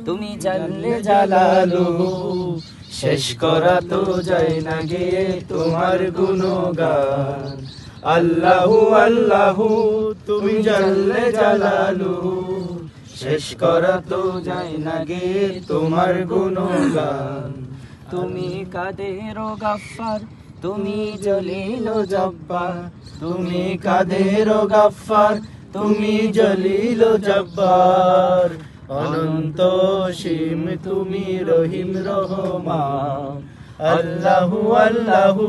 তুমি জানলে জালালুহু শেষ করা তো যায় না গিয়ে তোমার গুণগান আল্লাহু আল্লাহু তুমি জানলে জালালুহু শেষ করা তো যায় না গিয়ে তোমার গুণগান তুমি কাদের গাফফার তুমি জলিল জব্বার তুমি কাদের গাফফার তুমি জলিল জব্বার অনন্ত সীম তুমি রহিম রহমান আল্লাহু আল্লাহু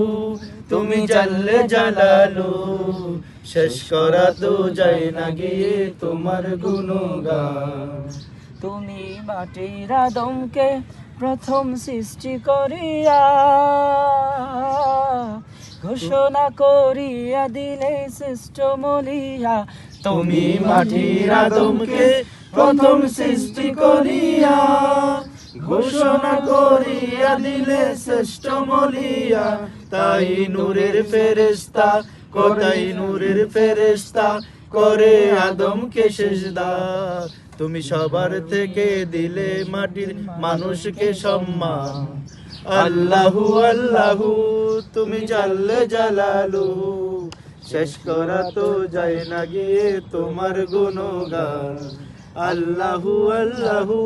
তুমি জানলে জালালু শেষ করা তো যায় না গিয়ে তোমার গুণগান তুমি মাটির আদমকে প্রথম সৃষ্টি করিয়া ঘোষণা করিয়া দিলে শ্রেষ্ঠ মলিয়া তুমি মাটির আদমকে প্রথম সৃষ্টি করিয়া ঘোষণা করিয়া দিলে শ্রেষ্ঠ মলিয়া তাই নূরের ফেরেশতা কোথায় নূরের ফেরেশতা করে আদমকে সেজদা তুমি সবার থেকে দিলে মাটির মানুষকে সম্মান আল্লাহু আল্লাহু তুমি জানলে জালালু শেষ করা তো যায় না গিয়ে তোমার গুণগান আল্লাহু আল্লাহু